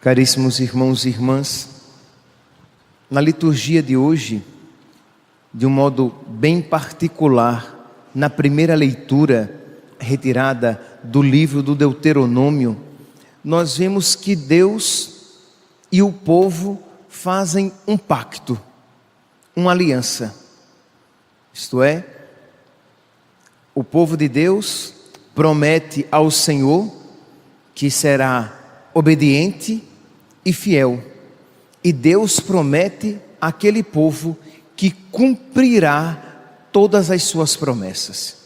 Caríssimos irmãos e irmãs, na liturgia de hoje, de um modo bem particular, na primeira leitura retirada do livro do Deuteronômio, nós vemos que Deus e o povo fazem um pacto, uma aliança. Isto é, o povo de Deus promete ao Senhor que será obediente e fiel, e Deus promete àquele povo que cumprirá todas as suas promessas,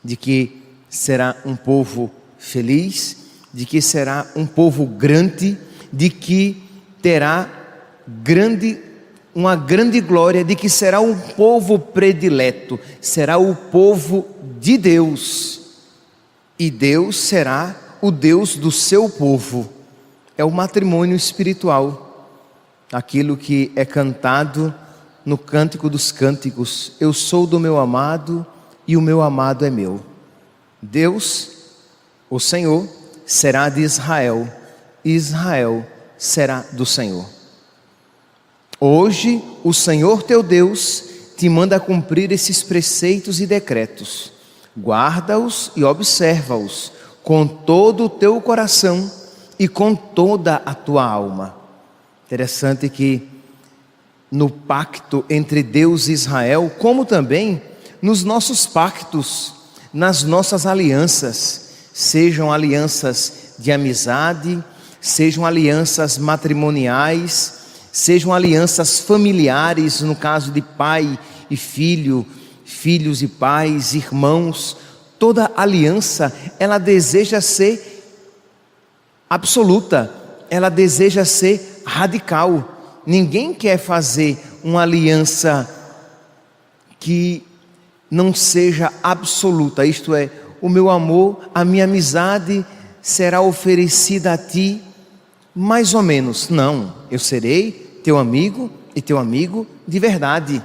de que será um povo feliz, de que será um povo grande, de que terá uma grande glória, de que será um povo predileto, será o povo de Deus, e Deus será o Deus do seu povo. É o matrimônio espiritual, aquilo que é cantado no Cântico dos Cânticos: eu sou do meu amado e o meu amado é meu. Deus, o Senhor, será de Israel, e Israel será do Senhor. Hoje o Senhor teu Deus te manda cumprir esses preceitos e decretos. Guarda-os e observa-os com todo o teu coração e com toda a tua alma. Interessante que no pacto entre Deus e Israel, como também nos nossos pactos, nas nossas alianças, sejam alianças de amizade, sejam alianças matrimoniais, sejam alianças familiares, no caso de pai e filho, filhos e pais, irmãos, toda aliança, ela deseja ser absoluta, ela deseja ser radical. Ninguém quer fazer uma aliança que não seja absoluta, isto é, o meu amor, a minha amizade será oferecida a ti, mais ou menos. Não, eu serei teu amigo e teu amigo de verdade.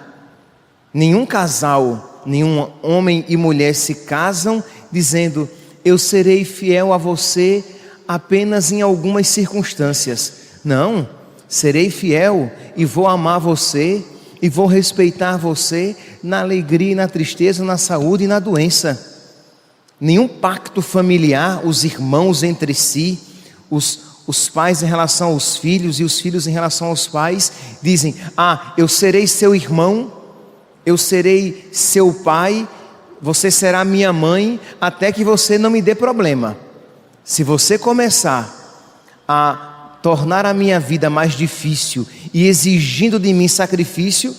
Nenhum casal, nenhum homem e mulher se casam dizendo: eu serei fiel a você apenas em algumas circunstâncias. Não, serei fiel e vou amar você e vou respeitar você na alegria e na tristeza, na saúde e na doença. Nenhum pacto familiar, os irmãos entre si, os pais em relação aos filhos e os filhos em relação aos pais, dizem: eu serei seu irmão, eu serei seu pai, você será minha mãe, até que você não me dê problema. Se você começar a tornar a minha vida mais difícil e exigindo de mim sacrifício,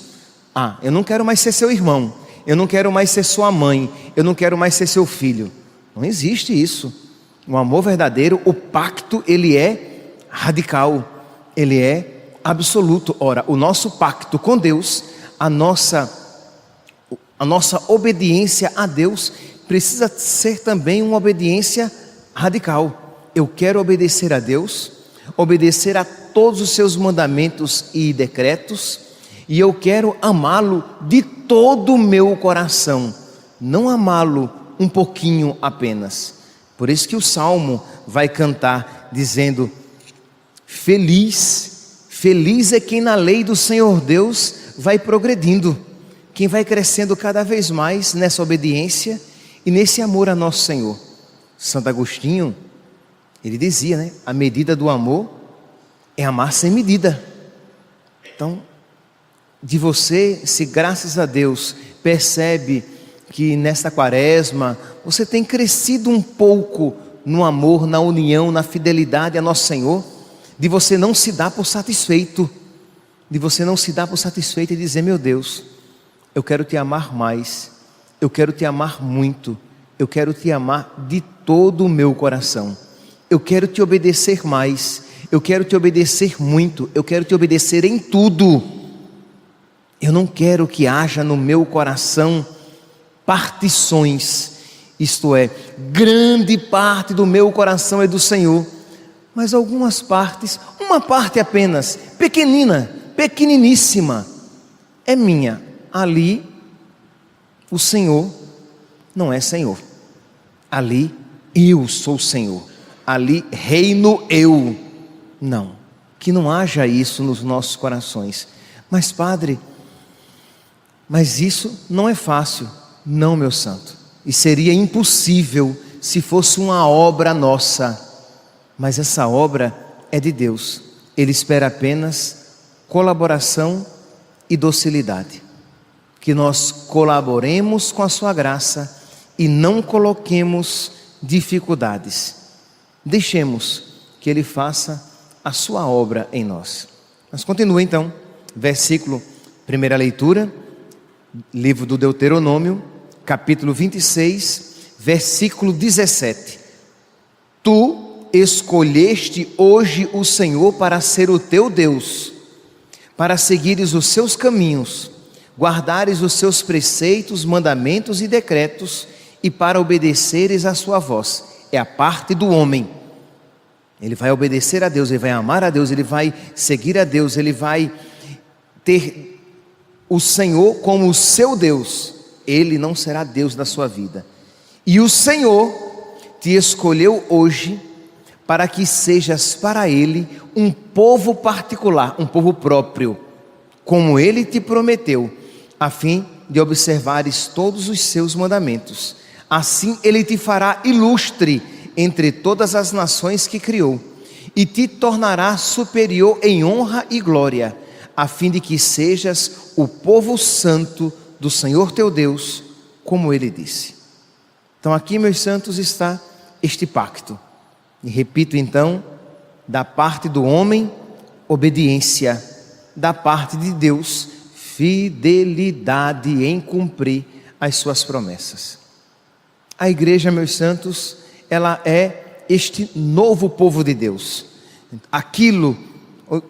eu não quero mais ser seu irmão, eu não quero mais ser sua mãe, eu não quero mais ser seu filho. Não existe isso. O amor verdadeiro, o pacto, ele é radical, ele é absoluto. Ora, o nosso pacto com Deus, a nossa obediência a Deus precisa ser também uma obediência radical. Eu quero obedecer a Deus, obedecer a todos os seus mandamentos e decretos, e eu quero amá-lo de todo o meu coração, não amá-lo um pouquinho apenas. Por isso que o Salmo vai cantar dizendo: feliz é quem na lei do Senhor Deus vai progredindo, quem vai crescendo cada vez mais nessa obediência e nesse amor a nosso Senhor. Santo Agostinho, ele dizia, a medida do amor é amar sem medida. Então, de você, se graças a Deus percebe que nesta quaresma você tem crescido um pouco no amor, na união, na fidelidade a nosso Senhor, de você não se dar por satisfeito, e dizer: meu Deus, eu quero te amar mais, eu quero te amar muito, eu quero te amar de todo o meu coração, eu quero te obedecer mais, eu quero te obedecer muito, eu quero te obedecer em tudo. Eu não quero que haja no meu coração partições, isto é, grande parte do meu coração é do Senhor, mas algumas partes, uma parte apenas, pequeniníssima, é minha. Ali o Senhor não é Senhor, ali eu sou Senhor, ali reino eu. Não, que não haja isso nos nossos corações. Mas Padre, mas isso não é fácil. Não, meu santo, e seria impossível se fosse uma obra nossa, mas essa obra é de Deus. Ele espera apenas colaboração e docilidade, que nós colaboremos com a sua graça e não coloquemos dificuldades. Deixemos que Ele faça a sua obra em nós. Mas continua então, versículo, primeira leitura, livro do Deuteronômio, capítulo 26, versículo 17. Tu escolheste hoje o Senhor para ser o teu Deus, para seguires os seus caminhos, guardares os seus preceitos, mandamentos e decretos, e para obedeceres a sua voz. É a parte do homem. Ele vai obedecer a Deus, ele vai amar a Deus, ele vai seguir a Deus, ele vai ter o Senhor como o seu Deus. Ele não será Deus da sua vida. E o Senhor te escolheu hoje para que sejas para Ele um povo particular, um povo próprio, como Ele te prometeu, a fim de observares todos os seus mandamentos. Assim Ele te fará ilustre entre todas as nações que criou, e te tornará superior em honra e glória, a fim de que sejas o povo santo do Senhor teu Deus, como Ele disse. Então aqui, meus santos, está este pacto. E repito então, da parte do homem, obediência, da parte de Deus, fidelidade em cumprir as suas promessas. A igreja, meus santos, ela é este novo povo de Deus. Aquilo,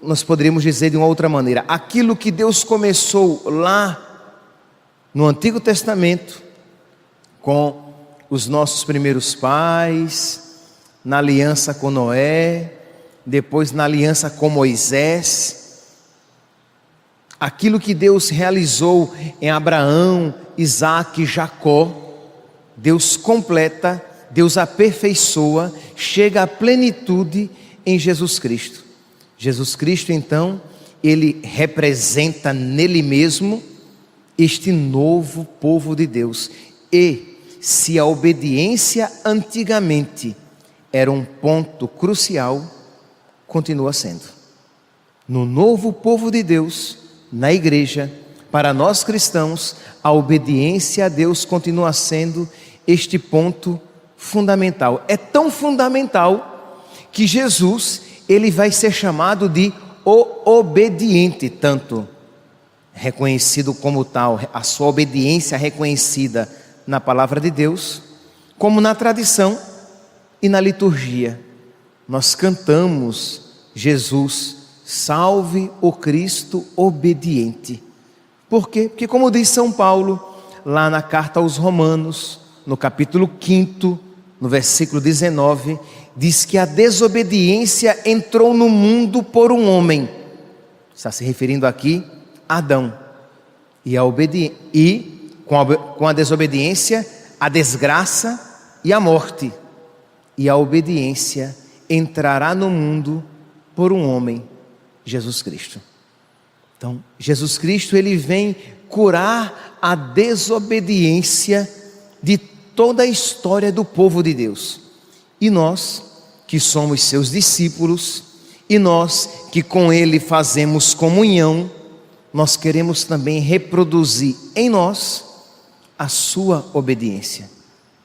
nós poderíamos dizer de uma outra maneira, aquilo que Deus começou lá no Antigo Testamento, com os nossos primeiros pais, na aliança com Noé, depois na aliança com Moisés, aquilo que Deus realizou em Abraão, Isaque e Jacó, Deus completa, Deus aperfeiçoa, chega à plenitude em Jesus Cristo. Jesus Cristo, então, Ele representa nele mesmo este novo povo de Deus. E se a obediência antigamente era um ponto crucial, continua sendo. No novo povo de Deus, na igreja, para nós cristãos, a obediência a Deus continua sendo este ponto fundamental. É tão fundamental que Jesus, Ele vai ser chamado de o obediente, tanto reconhecido como tal, a sua obediência reconhecida na palavra de Deus, como na tradição e na liturgia. Nós cantamos Jesus, salve o Cristo obediente. Por quê? Porque, como diz São Paulo, lá na carta aos Romanos, no capítulo 5, no versículo 19, diz que a desobediência entrou no mundo por um homem. Está se referindo aqui a Adão. E com a desobediência, a desgraça e a morte. E a obediência entrará no mundo por um homem, Jesus Cristo. Então, Jesus Cristo, Ele vem curar a desobediência de toda a história do povo de Deus. E nós, que somos seus discípulos, e nós que com Ele fazemos comunhão, nós queremos também reproduzir em nós a sua obediência.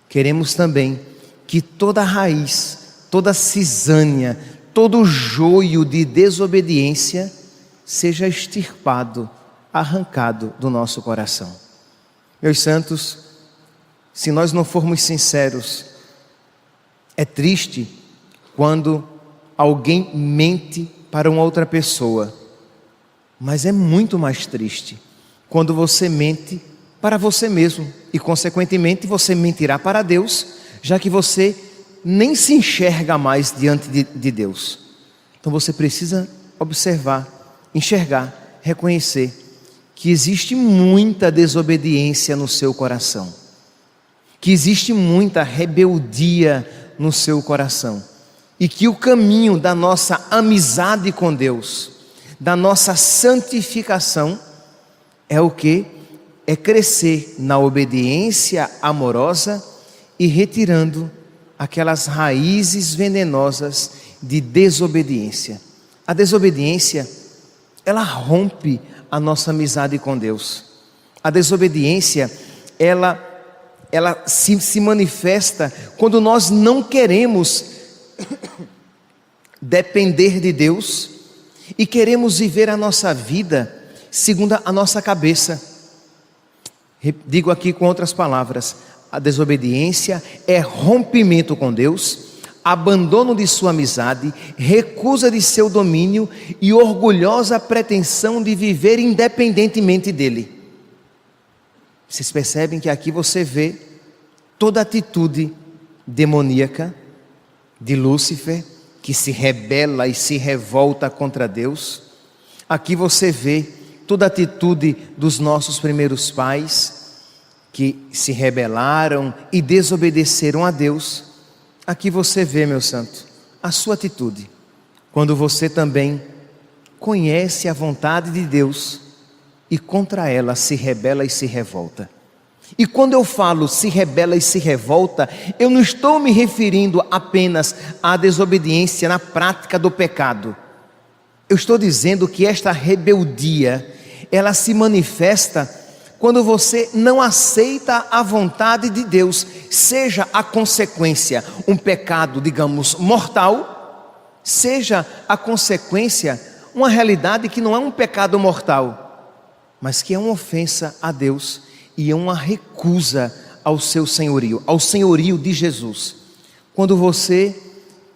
Queremos também que toda raiz, toda cisânia, todo joio de desobediência seja extirpado, arrancado do nosso coração. Meus santos, se nós não formos sinceros, é triste quando alguém mente para uma outra pessoa, mas é muito mais triste quando você mente para você mesmo e, consequentemente, você mentirá para Deus, já que você nem se enxerga mais diante de Deus. Então você precisa observar, enxergar, reconhecer que existe muita desobediência no seu coração, que existe muita rebeldia no seu coração, e que o caminho da nossa amizade com Deus, da nossa santificação, é o quê? É crescer na obediência amorosa e retirando aquelas raízes venenosas de desobediência. A desobediência, ela rompe a nossa amizade com Deus. A desobediência, ela se manifesta quando nós não queremos depender de Deus e queremos viver a nossa vida segundo a nossa cabeça. Digo aqui com outras palavras: a desobediência é rompimento com Deus, abandono de sua amizade, recusa de seu domínio e orgulhosa pretensão de viver independentemente dele. Vocês percebem que aqui você vê toda a atitude demoníaca de Lúcifer, que se rebela e se revolta contra Deus. Aqui você vê toda a atitude dos nossos primeiros pais, que se rebelaram e desobedeceram a Deus. Aqui você vê, meu santo, a sua atitude, quando você também conhece a vontade de Deus e contra ela se rebela e se revolta. E quando eu falo se rebela e se revolta, eu não estou me referindo apenas à desobediência na prática do pecado. Eu estou dizendo que esta rebeldia, ela se manifesta quando você não aceita a vontade de Deus, seja a consequência um pecado, digamos, mortal, seja a consequência uma realidade que não é um pecado mortal, mas que é uma ofensa a Deus e é uma recusa ao seu senhorio, ao senhorio de Jesus. Quando você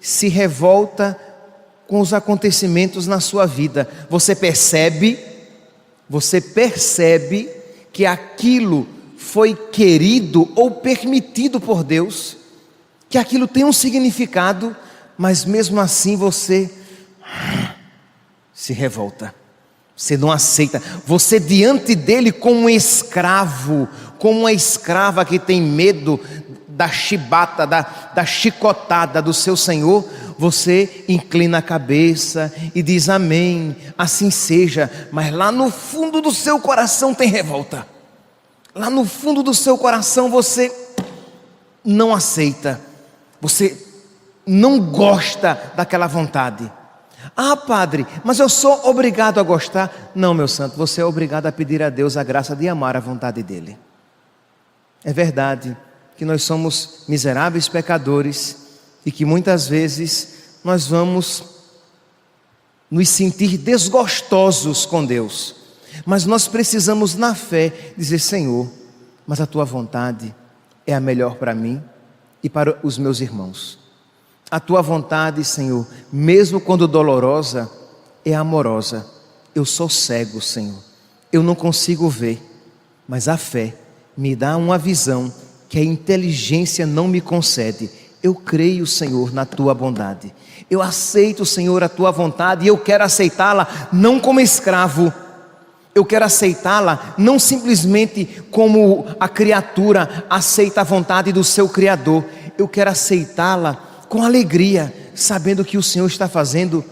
se revolta com os acontecimentos na sua vida, você percebe que aquilo foi querido ou permitido por Deus, que aquilo tem um significado, mas mesmo assim você se revolta, você não aceita, você diante dele como um escravo, como uma escrava que tem medo da chibata, da chicotada do seu senhor, você inclina a cabeça e diz amém, assim seja, mas lá no fundo do seu coração tem revolta, lá no fundo do seu coração você não aceita, você não gosta daquela vontade. Ah, padre, mas eu sou obrigado a gostar? Não, meu santo, você é obrigado a pedir a Deus a graça de amar a vontade dele. É verdade que nós somos miseráveis pecadores e que muitas vezes nós vamos nos sentir desgostosos com Deus, mas nós precisamos na fé dizer: Senhor, mas a tua vontade é a melhor para mim e para os meus irmãos. A tua vontade, Senhor, mesmo quando dolorosa, é amorosa. Eu sou cego, Senhor, eu não consigo ver, mas a fé me dá uma visão que a inteligência não me concede. Eu creio, Senhor, na tua bondade. Eu aceito, Senhor, a tua vontade e eu quero aceitá-la não como escravo. Eu quero aceitá-la não simplesmente como a criatura aceita a vontade do seu Criador. Eu quero aceitá-la com alegria, sabendo que o Senhor está fazendo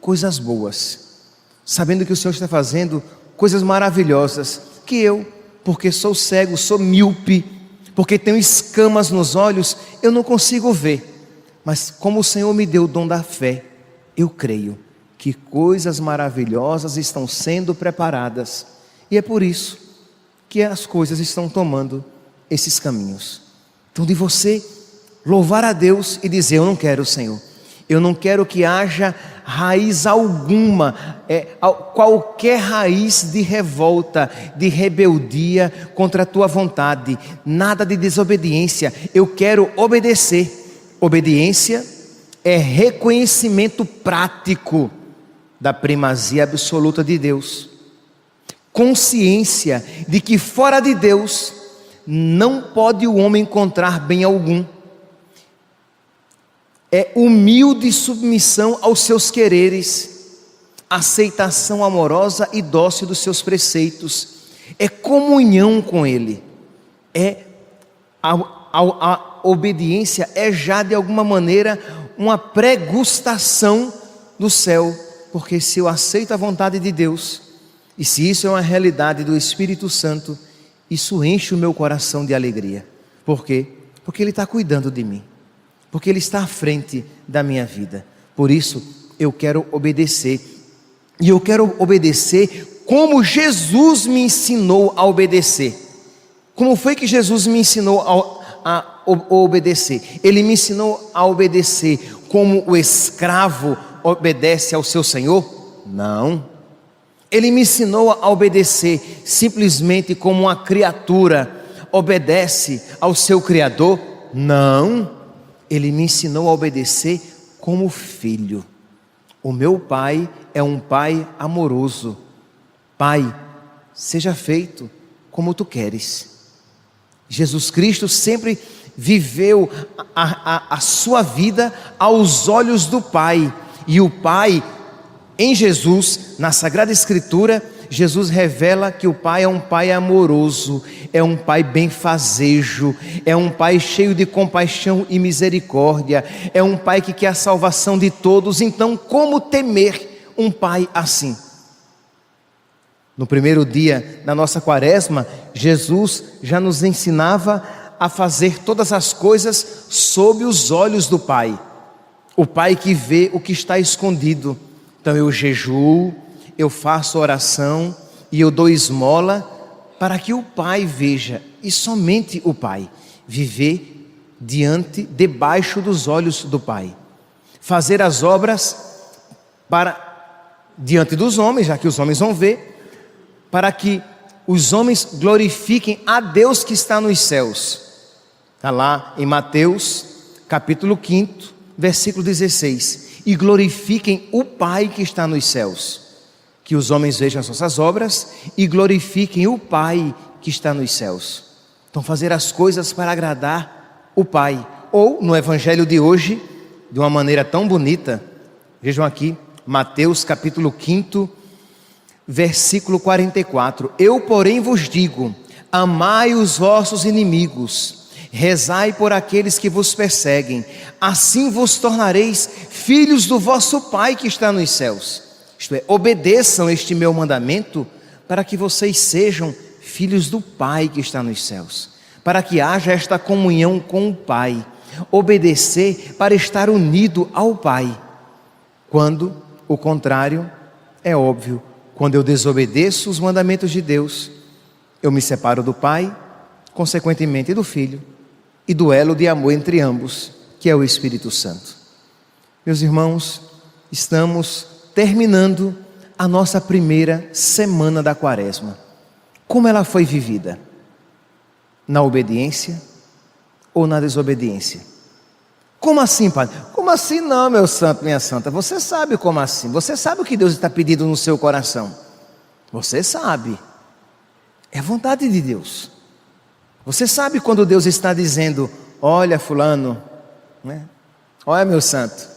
coisas boas, sabendo que o Senhor está fazendo coisas maravilhosas, que eu, porque sou cego, sou míope, porque tenho escamas nos olhos, eu não consigo ver, mas como o Senhor me deu o dom da fé, eu creio que coisas maravilhosas estão sendo preparadas, e é por isso que as coisas estão tomando esses caminhos. Então, de você louvar a Deus e dizer: eu não quero, Senhor, eu não quero que haja raiz alguma, qualquer raiz de revolta, de rebeldia contra a tua vontade, nada de desobediência, eu quero obedecer. Obediência é reconhecimento prático da primazia absoluta de Deus, consciência de que fora de Deus não pode o homem encontrar bem algum, é humilde submissão aos seus quereres, aceitação amorosa e dócil dos seus preceitos, é comunhão com Ele, a obediência é já de alguma maneira uma pregustação do céu, porque se eu aceito a vontade de Deus, e se isso é uma realidade do Espírito Santo, isso enche o meu coração de alegria. Por quê? Porque Ele está cuidando de mim, porque Ele está à frente da minha vida. Por isso eu quero obedecer, e eu quero obedecer como Jesus me ensinou a obedecer. Como foi que Jesus me ensinou a obedecer? Ele me ensinou a obedecer como o escravo obedece ao seu senhor? Não. Ele me ensinou a obedecer simplesmente como uma criatura obedece ao seu Criador? Não. Ele me ensinou a obedecer como filho. O meu Pai é um Pai amoroso. Pai, seja feito como tu queres. Jesus Cristo sempre viveu a sua vida aos olhos do Pai. E o Pai, em Jesus, na Sagrada Escritura, Jesus revela que o Pai é um Pai amoroso, é um Pai benfazejo, é um Pai cheio de compaixão e misericórdia, é um Pai que quer a salvação de todos. Então, como temer um Pai assim? No primeiro dia da nossa quaresma, Jesus já nos ensinava a fazer todas as coisas sob os olhos do Pai. O Pai que vê o que está escondido. Então eu jejuo, eu faço oração e eu dou esmola para que o Pai veja, e somente o Pai, viver debaixo dos olhos do Pai. Fazer as obras diante dos homens, já que os homens vão ver, para que os homens glorifiquem a Deus que está nos céus. Está lá em Mateus, capítulo 5, versículo 16. E glorifiquem o Pai que está nos céus. Que os homens vejam as nossas obras e glorifiquem o Pai que está nos céus. Então, fazer as coisas para agradar o Pai. Ou, no Evangelho de hoje, de uma maneira tão bonita, vejam aqui, Mateus, capítulo 5, versículo 44. Eu, porém, vos digo: amai os vossos inimigos, rezai por aqueles que vos perseguem, assim vos tornareis filhos do vosso Pai que está nos céus. Isto é, obedeçam este meu mandamento, para que vocês sejam filhos do Pai que está nos céus, para que haja esta comunhão com o Pai. Obedecer para estar unido ao Pai. Quando o contrário, é óbvio, quando eu desobedeço os mandamentos de Deus, eu me separo do Pai, consequentemente do Filho, e do elo de amor entre ambos, que é o Espírito Santo. Meus irmãos, estamos terminando a nossa primeira semana da quaresma. Como ela foi vivida? Na obediência ou na desobediência? Como assim, Padre? Como assim não, meu santo, minha santa? Você sabe como assim? Você sabe o que Deus está pedindo no seu coração? Você sabe. É a vontade de Deus. Você sabe quando Deus está dizendo: olha fulano, né? Olha meu santo,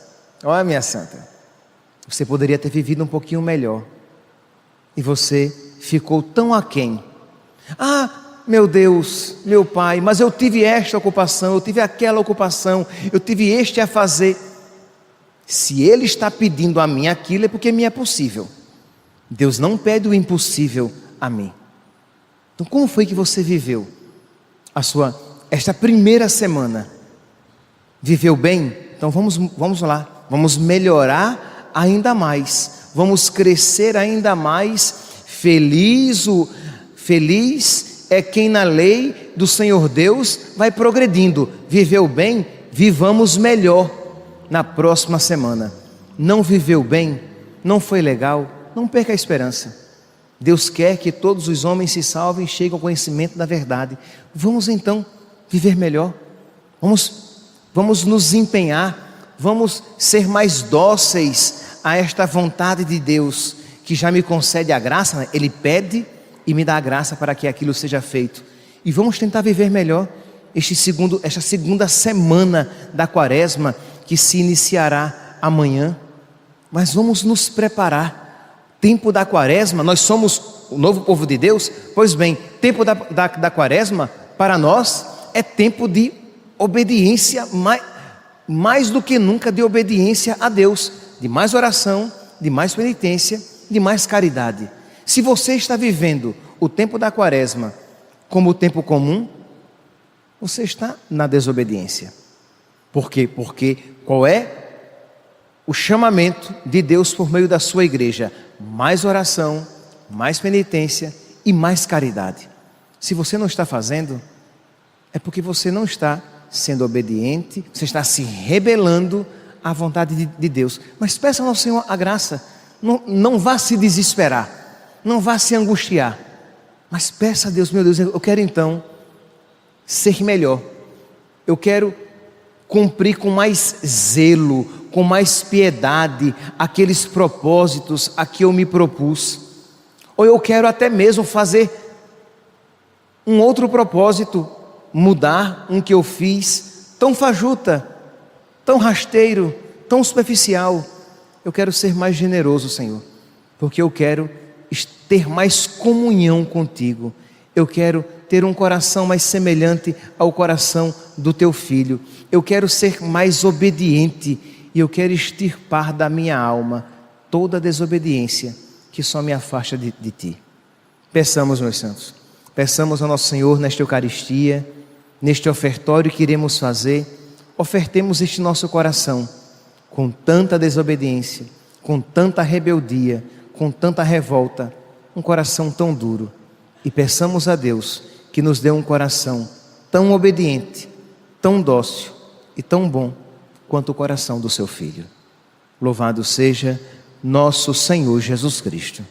olha minha santa. Você poderia ter vivido um pouquinho melhor. E você ficou tão aquém. Ah, meu Deus, meu Pai, mas eu tive esta ocupação, eu tive aquela ocupação, eu tive este a fazer. Se Ele está pedindo a mim aquilo, é porque me é possível. Deus não pede o impossível a mim. Então, como foi que você viveu esta primeira semana? Viveu bem? Então vamos lá, vamos melhorar ainda mais, vamos crescer ainda mais. Feliz é quem na lei do Senhor Deus vai progredindo. Viveu bem? Vivamos melhor na próxima semana. Não viveu bem? Não foi legal? Não perca a esperança. Deus quer que todos os homens se salvem e cheguem ao conhecimento da verdade. Vamos então viver melhor. Vamos nos empenhar. Vamos ser mais dóceis a esta vontade de Deus, que já me concede a graça, né? Ele pede e me dá a graça para que aquilo seja feito. E vamos tentar viver melhor esta segunda semana da quaresma, que se iniciará amanhã. Mas vamos nos preparar. Tempo da quaresma, nós somos o novo povo de Deus. Pois bem, tempo da quaresma para nós é tempo de obediência mais do que nunca de obediência a Deus, de mais oração, de mais penitência, de mais caridade. Se você está vivendo o tempo da quaresma como o tempo comum, você está na desobediência. Por quê? Porque qual é o chamamento de Deus por meio da sua igreja? Mais oração, mais penitência e mais caridade. Se você não está fazendo, é porque você não está sendo obediente, você está se rebelando à vontade de Deus. Mas peça ao Senhor a graça, não vá se desesperar, não vá se angustiar, mas peça a Deus: meu Deus, eu quero então ser melhor, eu quero cumprir com mais zelo, com mais piedade aqueles propósitos a que eu me propus, ou eu quero até mesmo fazer um outro propósito, mudar um que eu fiz tão fajuta, tão rasteiro, tão superficial. Eu quero ser mais generoso, Senhor, porque eu quero ter mais comunhão contigo. Eu quero ter um coração mais semelhante ao coração do teu filho. Eu quero ser mais obediente e eu quero extirpar da minha alma toda a desobediência que só me afasta de ti. Peçamos, meus santos, peçamos ao nosso Senhor nesta Eucaristia, neste ofertório que iremos fazer, ofertemos este nosso coração com tanta desobediência, com tanta rebeldia, com tanta revolta, um coração tão duro, e peçamos a Deus que nos dê um coração tão obediente, tão dócil e tão bom quanto o coração do seu Filho. Louvado seja nosso Senhor Jesus Cristo.